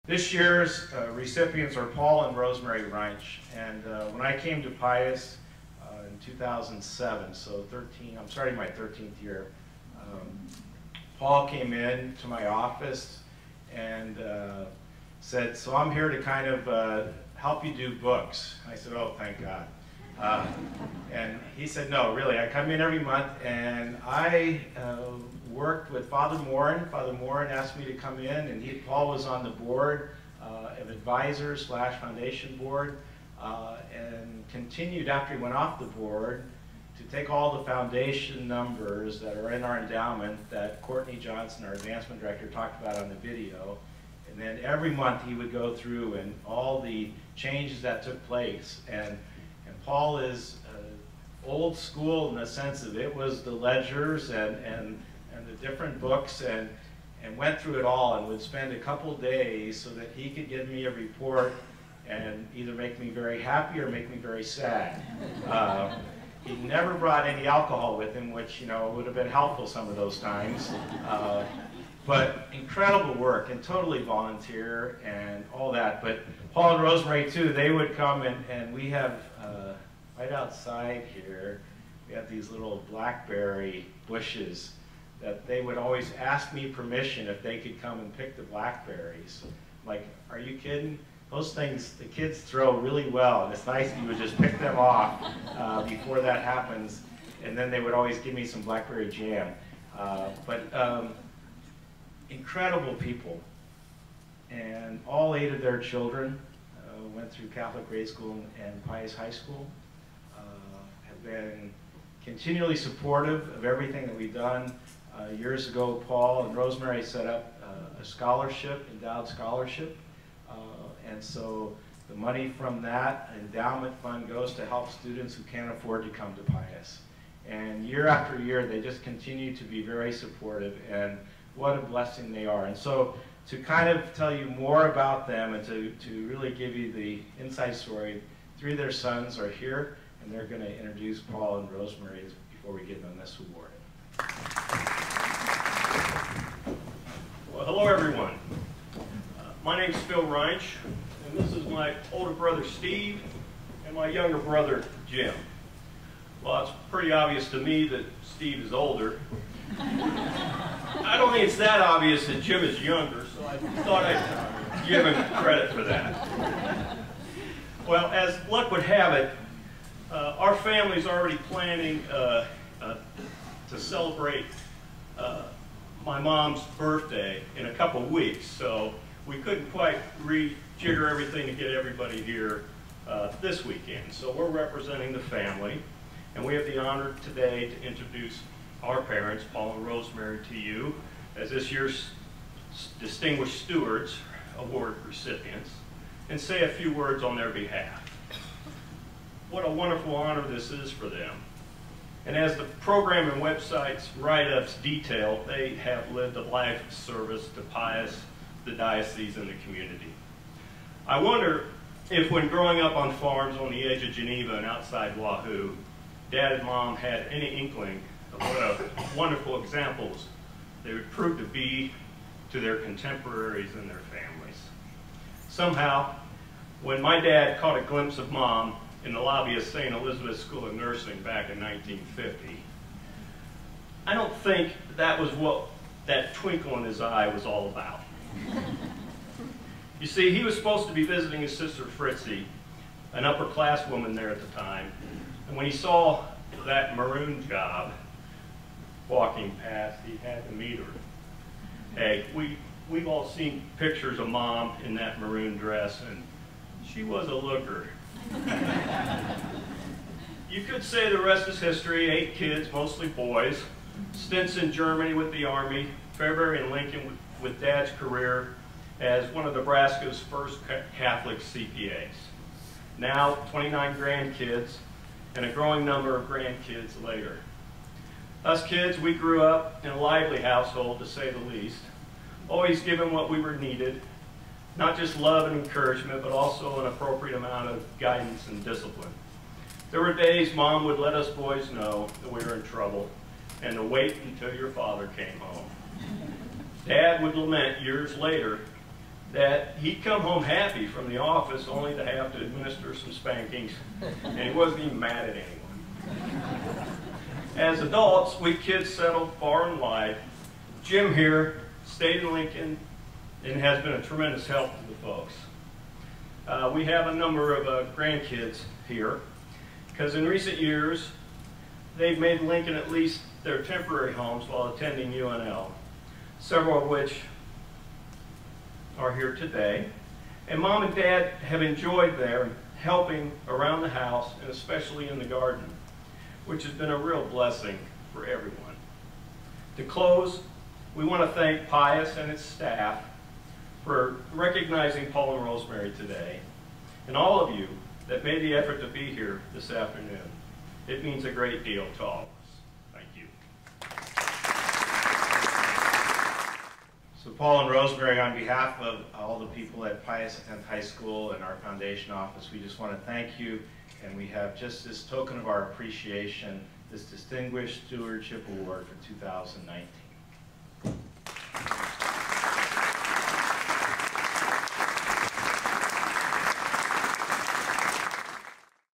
This year's recipients are Paul and Rosemary Reinsch, and when I came to Pius in 2007, so I'm starting my 13th year, Paul came in to my office and said, so I'm here to kind of help you do books. I said, oh, thank God. And he said, no, really, I come in every month, and I worked with Father Morin. Father Morin asked me to come in, and Paul was on the board of advisors / foundation board, and continued after he went off the board to take all the foundation numbers that are in our endowment that Courtney Johnson, our advancement director, talked about on the video. And then every month he would go through and all the changes that took place. And Paul is old school in the sense of it was the ledgers and the different books, and went through it all and would spend a couple days so that he could give me a report and either make me very happy or make me very sad. He never brought any alcohol with him, which, you know, would have been helpful some of those times. But incredible work and totally volunteer and all that. But Paul and Rosemary too, they would come and we have, right outside here, we have these little blackberry bushes that they would always ask me permission if they could come and pick the blackberries. Like, are you kidding? Those things, the kids throw really well, and it's nice if you would just pick them off before that happens, and then they would always give me some blackberry jam. Incredible people, and all 8 of their children went through Catholic grade school and Pius High School, have been continually supportive of everything that we've done. Years ago, Paul and Rosemary set up a scholarship, endowed scholarship, and so the money from that endowment fund goes to help students who can't afford to come to Pius. And year after year, they just continue to be very supportive, and what a blessing they are. And so to kind of tell you more about them and to really give you the inside story, 3 of their sons are here, and they're going to introduce Paul and Rosemary before we give them this award. Well, hello everyone. My name's Phil Reinsch, and this is my older brother Steve and my younger brother Jim. Well, it's pretty obvious to me that Steve is older. I don't think it's that obvious that Jim is younger, so I thought I'd give him credit for that. Well, as luck would have it, our family's already planning to celebrate my mom's birthday in a couple weeks, so we couldn't quite rejigger everything to get everybody here this weekend. So we're representing the family, and we have the honor today to introduce our parents, Paul and Rosemary, to you as this year's Distinguished Stewards Award recipients, and say a few words on their behalf. What a wonderful honor this is for them. And as the program and website's write-ups detail, they have lived a life of service to Pius, the diocese, and the community. I wonder if when growing up on farms on the edge of Geneva and outside Wahoo, Dad and Mom had any inkling of what a wonderful examples they would prove to be to their contemporaries and their families. Somehow, when my dad caught a glimpse of Mom in the lobby of St. Elizabeth's School of Nursing back in 1950, I don't think that was what that twinkle in his eye was all about. You see, he was supposed to be visiting his sister Fritzie, an upper-class woman there at the time, and when he saw that maroon job walking past, he had to meet her. Hey, we've all seen pictures of Mom in that maroon dress, and she was a looker. You could say the rest is history. 8 kids, mostly boys, stints in Germany with the Army, Fairbury and Lincoln with Dad's career as one of Nebraska's first Catholic CPAs. Now 29 grandkids and a growing number of grandkids later. Us kids, we grew up in a lively household, to say the least, always given what we were needed, not just love and encouragement, but also an appropriate amount of guidance and discipline. There were days Mom would let us boys know that we were in trouble and to wait until your father came home. Dad would lament years later that he'd come home happy from the office only to have to administer some spankings, and he wasn't even mad at anyone. As adults, we kids settled far and wide. Jim here stayed in Lincoln and has been a tremendous help to the folks. We have a number of grandkids here, because in recent years, they've made Lincoln at least their temporary homes while attending UNL, several of which are here today. And Mom and Dad have enjoyed their helping around the house and especially in the garden, which has been a real blessing for everyone. To close, we want to thank Pius and its staff for recognizing Paul and Rosemary today, and all of you that made the effort to be here this afternoon. It means a great deal to all of us. Thank you. So Paul and Rosemary, on behalf of all the people at Pius X High School and our foundation office, we just want to thank you, and we have just this token of our appreciation, this Distinguished Stewardship Award for 2019.